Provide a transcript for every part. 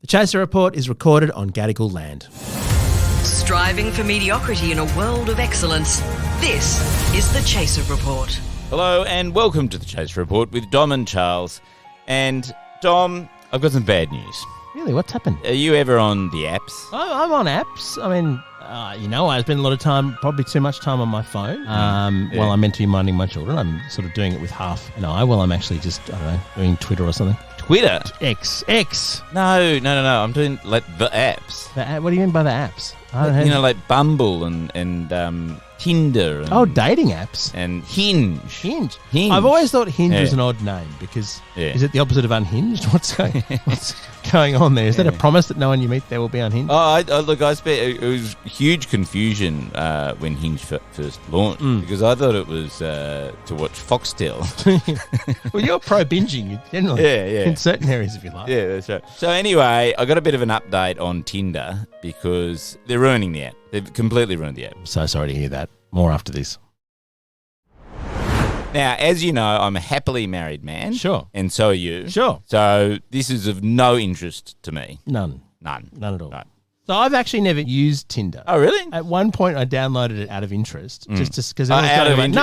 The Chaser Report is recorded on Gadigal land. Striving for mediocrity in a world of excellence. This is the Chaser Report. Hello and welcome to the Chaser Report with Dom and Charles. And Dom, I've got some bad news. Really? What's happened? Are you ever on the apps? I'm on apps. I mean, I spend a lot of time, probably too much time on my phone while I'm meant to be minding my children. I'm sort of doing it with half an eye while I'm actually just, doing Twitter or something. Twitter? X. No. I'm doing like the apps. What do you mean by the apps? Like Bumble and Tinder. And, dating apps. And Hinge. Hinge. I've always thought Hinge was an odd name because is it the opposite of unhinged? What's going on there? Is that a promise that no one you meet there will be unhinged? It was huge confusion when Hinge first launched because I thought it was to watch Foxtel. Well, you're pro binging generally. Yeah. In certain areas, if you like. Yeah, that's right. So anyway, I got a bit of an update on Tinder because they're ruining the app. They've completely ruined the app. I'm so sorry to hear that. More after this. Now, as you know, I'm a happily married man. Sure. And so are you. Sure. So this is of no interest to me. None at all. Right. So I've actually never used Tinder. Oh, really? At one point, I downloaded it out of interest, just because everyone's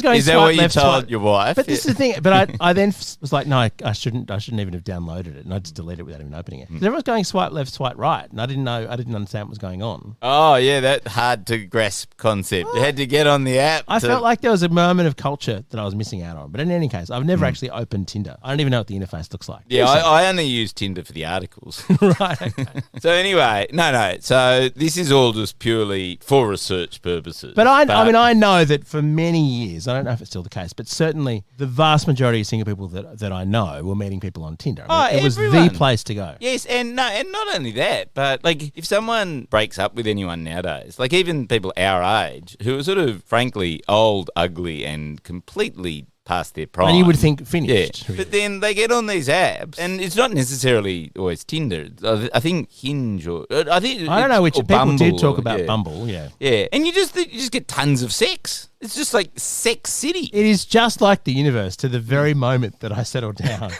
going. Is that what you told your wife? But this is the thing. But I then was like, no, I shouldn't even have downloaded it, and I just deleted it without even opening it. 'Cause everyone's going swipe left, swipe right, and I didn't understand what was going on. Oh, yeah, that hard to grasp concept. You had to get on the app. I felt like there was a moment of culture that I was missing out on. But in any case, I've never actually opened Tinder. I don't even know what the interface looks like. Yeah, I only use Tinder for the articles. Right. Okay. So anyway, no. So this is all just purely for research purposes. But I know that for many years, I don't know if it's still the case, but certainly the vast majority of single people that I know were meeting people on Tinder. It was the place to go. Yes, and not only that, but like if someone breaks up with anyone nowadays, like even people our age who are sort of frankly old, ugly, and completely past their prime. And you would think finished. Yeah. Really. But then they get on these apps, and it's not necessarily always Tinder. I think Hinge I don't know which people Bumble did talk about Bumble, yeah. Yeah, and you just get tons of sex. It's just like Sex City. It is just like the universe to the very moment that I settle down.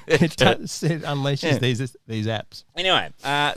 It unleashes these apps. Anyway,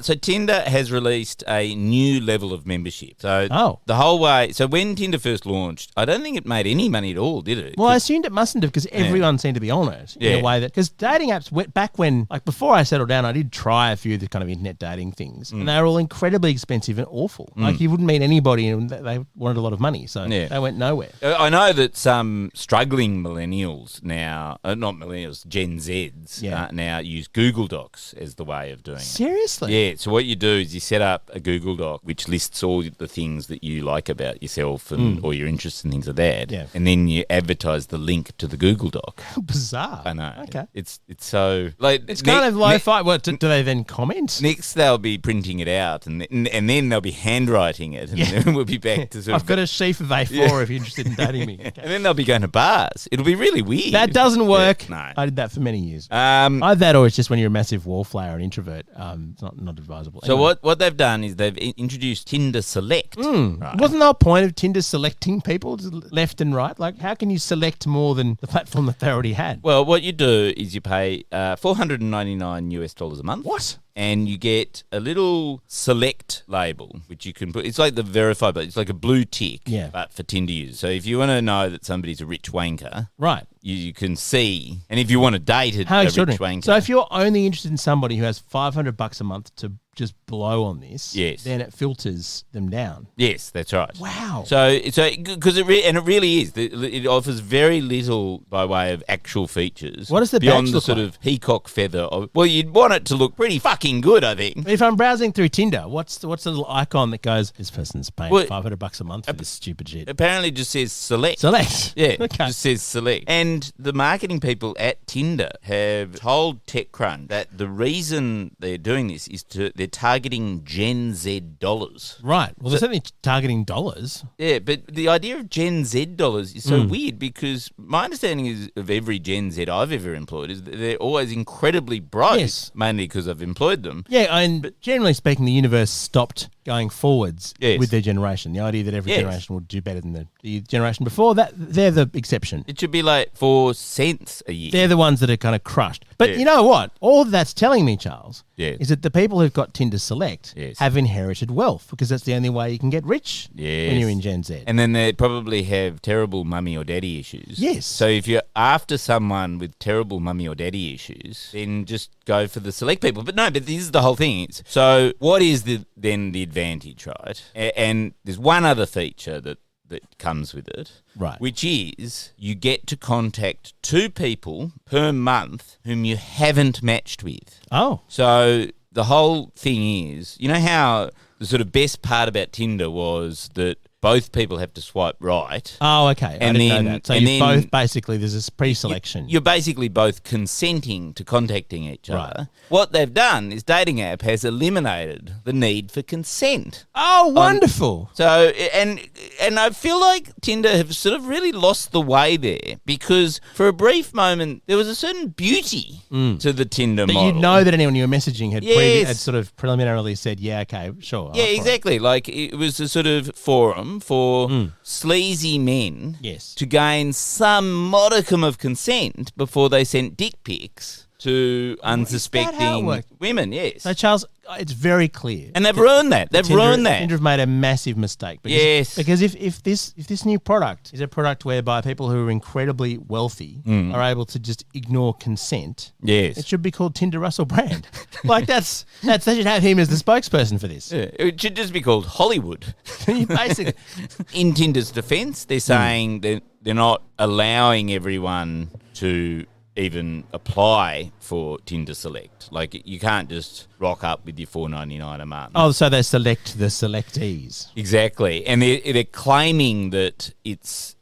so Tinder has released a new level of membership. So the whole way. So when Tinder first launched, I don't think it made any money at all, did it? Well, I assumed it mustn't have because everyone seemed to be on it in a way that because dating apps went back when, like before I settled down, I did try a few of the kind of internet dating things, and they were all incredibly expensive and awful. Like you wouldn't meet anybody, and they wanted a lot of money, so they went nowhere. I know that some struggling millennials now, not millennials, Gen Zs, now use Google Docs as the way of doing it. Seriously? Yeah, so what you do is you set up a Google Doc which lists all the things that you like about yourself and or your interests and things like that, and then you advertise the link to the Google Doc. Bizarre. I know. Okay. It's so... like it's kind of lo-fi. What, do they then comment? Next they'll be printing it out and then they'll be handwriting it and then we'll be back to sort of... I've got a sheaf of A4 if you're interested in dating me. Okay. And then they'll be going to bars. It'll be really weird. That doesn't work. No. I did that for many years. Either that or it's just when you're a massive wallflower and introvert. It's not advisable. So anyway. what they've done is they've introduced Tinder Select. Right. Wasn't the whole point of Tinder selecting people left and right? Like, how can you select more than the platform that they already had? Well, what you do is you pay $499 a month. What? And you get a little select label, which you can put. It's like the verified, but it's like a blue tick, but for Tinder users. So if you want to know that somebody's a rich wanker, right, you can see. And if you want to date a rich wanker, so if you're only interested in somebody who has $500 a month to just blow on this, then it filters them down. Yes, that's right. Wow. So because it really is. It offers very little by way of actual features. What does the beyond badge the look sort like? of peacock feather? Well, you'd want it to look pretty fucking good, I think. If I'm browsing through Tinder, what's the little icon that goes, this person's paying $500 a month for this stupid shit? Apparently, it just says select. Select. Yeah, okay. It just says select. And the marketing people at Tinder have told TechCrunch that the reason they're doing this is they're targeting Gen Z dollars. Right. Well, they're certainly targeting dollars. Yeah, but the idea of Gen Z dollars is so weird because my understanding is of every Gen Z I've ever employed is that they're always incredibly broke, mainly because I've employed them. Yeah, and generally speaking, the universe stopped going forwards with their generation. The idea that every generation will do better than the generation before, that they're the exception. It should be like 4 cents a year. They're the ones that are kind of crushed. But you know what? All that's telling me, Charles, Yeah. is that the people who've got Tinder Select Yes. have inherited wealth because that's the only way you can get rich when you're in Gen Z. And then they probably have terrible mummy or daddy issues. Yes. So if you're after someone with terrible mummy or daddy issues, then just go for the select people. But this is the whole thing. So what is then the advantage, right? And there's one other feature that comes with it, Right. which is you get to contact 2 people per month whom you haven't matched with. Oh. So the whole thing is, you know how the sort of best part about Tinder was that both people have to swipe right. Oh, okay. And I didn't then- know that. So and you then- both basically, there's this pre-selection. You're basically both consenting to contacting each other. Right. What they've done is dating app has eliminated the need for consent. Oh, wonderful. So and I feel like Tinder have sort of really lost the way there because for a brief moment there was a certain beauty to the Tinder But model. you'd know that anyone you were messaging had, Yes. had sort of preliminarily said, yeah, okay, sure. Yeah, I'll follow. exactly. Like it was a sort of forum for sleazy men Yes. to gain some modicum of consent before they sent dick pics to how it unsuspecting worked? women. Yes. So, Charles, it's very clear. And they've ruined that. They've ruined that. Tinder have made a massive mistake. Because, Yes. Because if this new product is a product whereby people who are incredibly wealthy are able to just ignore consent, Yes. it should be called Tinder Russell Brand. Like they should have him as the spokesperson for this. Yeah, it should just be called Hollywood. You basically, In Tinder's defence, they're saying that they're not allowing everyone to even apply for Tinder Select. Like you can't just rock up with your $4.99 a month. oh, so they select the selectees. Exactly, and they're claiming that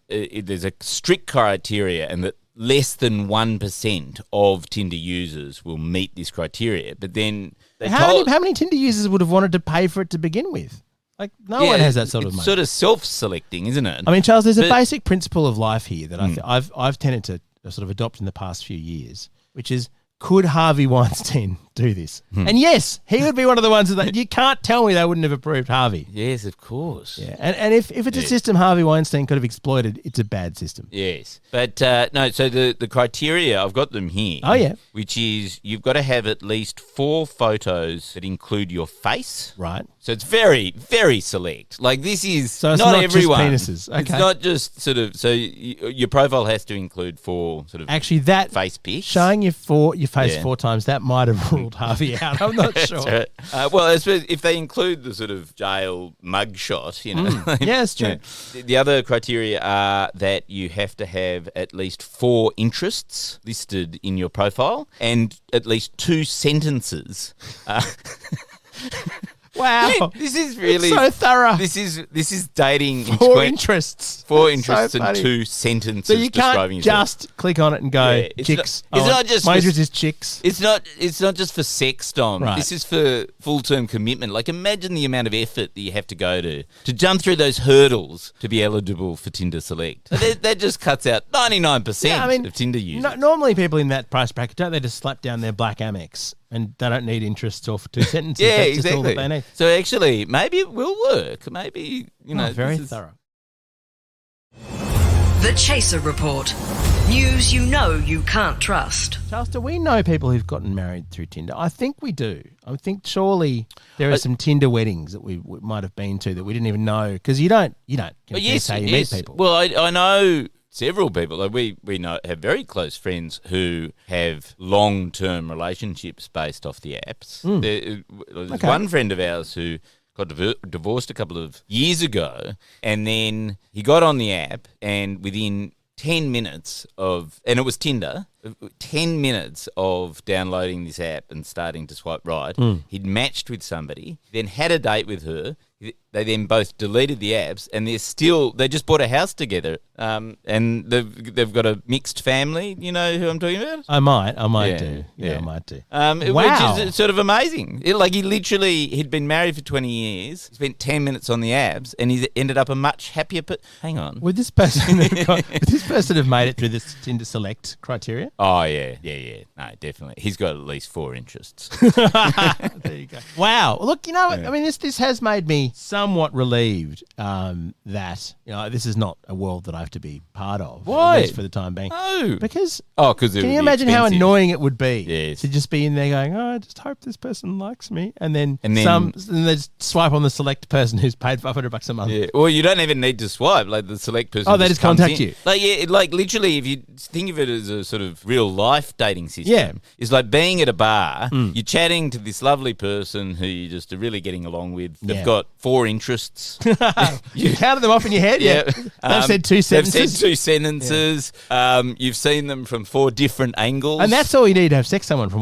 there's a strict criteria and that less than 1% of Tinder users will meet this criteria. But then How many Tinder users would have wanted to pay for it to begin with? Like no one has that sort of it's money. sort of self-selecting, isn't it? I mean, Charles, there's a But- basic principle of life here that I've tended to sort of adopt in the past few years, which is, could Harvey Weinstein do this? And yes, he would be one of the ones that you can't tell me they wouldn't have approved Harvey. Yes, of course. Yeah, and if it's a system Harvey Weinstein could have exploited, it's a bad system. Yes. But no, so the criteria, I've got them here. Oh, yeah. Which is you've got to have at least 4 photos that include your face. Right. So it's very, very select. Like this is So it's not not just everyone. penises. Okay. It's not just sort of, so your profile has to include 4 sort of Actually, that face pics. showing your face Yeah. 4 times, that might have ruled Harvey out. I'm not sure. That's right. Well, I suppose if they include the sort of jail mugshot, you know. Yeah, it's true. The other criteria are that you have to have at least 4 interests listed in your profile and at least 2 sentences. Wow. This is really It's so thorough. This is dating in 4 interests. 4 That's so interests and funny. 2 sentences. So you describing can't yourself. just click on it and go, Yeah, it's chicks. not- it's not just my for- interest is chicks. It's not just for sex, Dom. Right. This is for full-term commitment. Like, imagine the amount of effort that you have to go to jump through those hurdles to be eligible for Tinder Select. So that just cuts out 99% of Tinder users. Normally people in that price bracket, don't they just slap down their black Amex and they don't need interests or for 2 sentences? Yeah, That's just all exactly. that they need. So actually, maybe it will work. Maybe, Very this is- thorough. The Chaser Report. News you know you can't trust. Charles, do we know people who've gotten married through Tinder? I think we do. I think surely there are some Tinder weddings that we might have been to that we didn't even know, because you don't But confess how you meet people. Well, I know several people. Like we have very close friends who have long-term relationships based off the apps. There's Okay. one friend of ours who got divorced a couple of years ago, and then he got on the app, and within 10 minutes and it was Tinder, 10 minutes of downloading this app and starting to swipe right, he'd matched with somebody, then had a date with her. They then both deleted the apps, and they just bought a house together, and they've got a mixed family. You know who I'm talking about? I might Yeah, do. yeah. I might do. Wow. Which is sort of amazing. He'd been married for 20 years, spent 10 minutes on the apps, and he's ended up a much happier. Hang on. Would this person have made it through this Tinder Select criteria? Oh, yeah. No, definitely. He's got at least 4 interests. There you go. go. Wow. Look, I mean, this has made me somewhat relieved that this is not a world that I have to be part of. Why? At least for the time being. No. Because Because can you imagine how annoying it would be Yes. to just be in there going, I just hope this person likes me, and then And they then- just swipe on the select person who's paid $500 a month. Yeah. Well, you don't even need to swipe. Like the select person. Oh, they just comes contact in. you. Like literally, if you think of it as a sort of real life dating system, Yeah. it's like being at a bar. You're chatting to this lovely person who you just are really getting along with. They've Yeah. got 4 interests. You counted them off in your head. Yeah, they've said 2 sentences. They've said 2 sentences. You've seen them from 4 different angles, And that's all you need to have sex with someone, from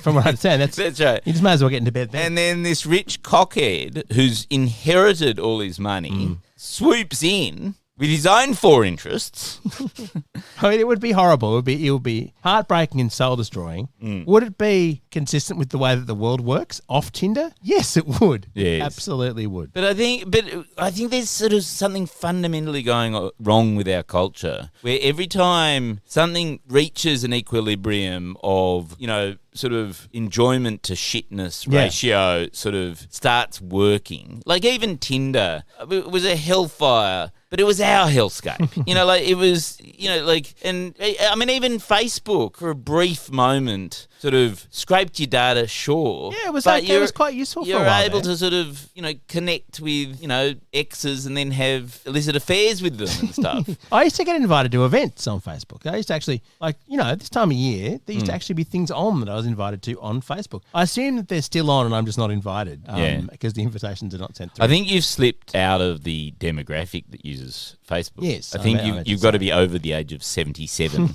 from what I understand. That's right. You just might as well get into bed then. And then this rich cockhead who's inherited all his money swoops in with his own 4 interests. I mean, it would be horrible. It would be heartbreaking and soul destroying. Would it be consistent with the way that the world works off Tinder? Yes, it would. Yes. Absolutely would. But I think there's sort of something fundamentally going wrong with our culture, where every time something reaches an equilibrium of, sort of enjoyment to shitness ratio sort of starts working. Like even Tinder, it was a hellfire, but it was our hellscape. It was, and I mean, even Facebook for a brief moment sort of scraped your data, sure. Yeah, it was but okay. It was quite useful for a while. You're able there. to sort of, connect with, exes and then have illicit affairs with them and stuff. I used to get invited to events on Facebook. I used to actually, this time of year, there used to actually be things on that I was invited to on Facebook. I assume that they're still on and I'm just not invited because the invitations are not sent through. I think you've slipped out of the demographic that uses Facebook. Yes, I think I meant you've to got to say. be over the age of 77.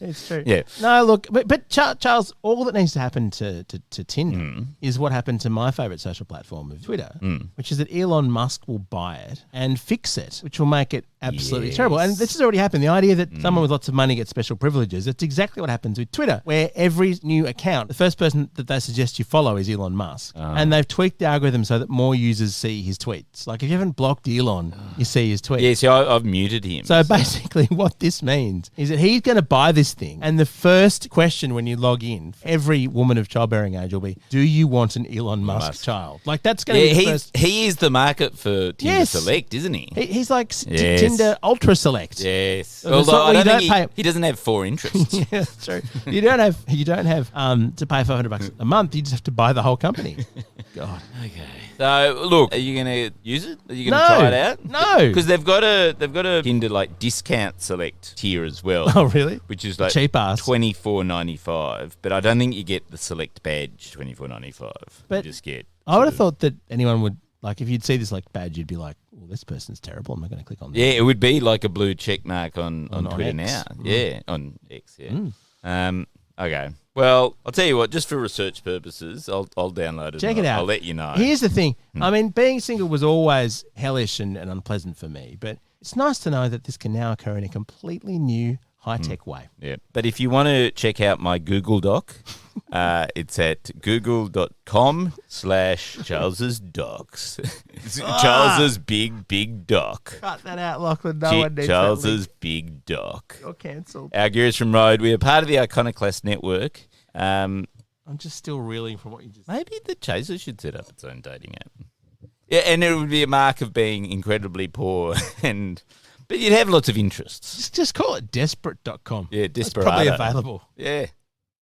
It's true. Yeah. No, look, but Charles, all that needs to happen to Tinder is what happened to my favourite social platform of Twitter, which is that Elon Musk will buy it and fix it, which will make it absolutely terrible. And this has already happened. The idea that someone with lots of money gets special privileges, it's exactly what happens with Twitter, where every new account, the first person that they suggest you follow is Elon Musk. And they've tweaked the algorithm so that more users see his tweets. Like if you haven't blocked Elon, you see his tweets. Yeah, see, I've muted him. So basically what this means is that he's going to buy this thing, and the first question when you log in, every woman of childbearing age will be, do you want an Elon Musk child? Like that's going to be the first. He is the market for Tinder Select, isn't he? He's like Yes. Tinder Ultra Select. Yes. So Although I you don't don't think pay- he doesn't have 4 interests. Yeah, that's true. You don't have to pay $500 a month. You just have to buy the whole company. God. Okay. So look, are you going to use it? Are you going to No. try it out? No. Because they've got a Tinder like discount select tier as well. Oh, really? Which is like Cheap ass. $24.95, but I don't think you get the select badge $24.95. But you just get. I would have sort of- thought that anyone would, like, if you'd see this like badge, you'd be like, well, this person's terrible. I'm not going to click on that. Yeah, it would be like a blue check mark on On Twitter X. now. Yeah, on X. Yeah. Okay. Well, I'll tell you what. Just for research purposes, I'll download it. Check and it out. I'll let you know. Here's the thing. I mean, being single was always hellish and unpleasant for me, but it's nice to know that this can now occur in a completely new, high-tech way. Yeah. But if you want to check out my Google Doc, it's at google.com/Charles's Docs. Charles's big doc. Cut that out, Lachlan. No one needs Charles's big doc. You're cancelled. Our Gears from Road. We are part of the Iconoclast Network. I'm just still reeling from what you just said. Maybe the Chaser should set up its own dating app. Yeah, and it would be a mark of being incredibly poor, but you'd have lots of interests. Just call it desperate.com. Yeah, It's Desperado. probably available. Yeah.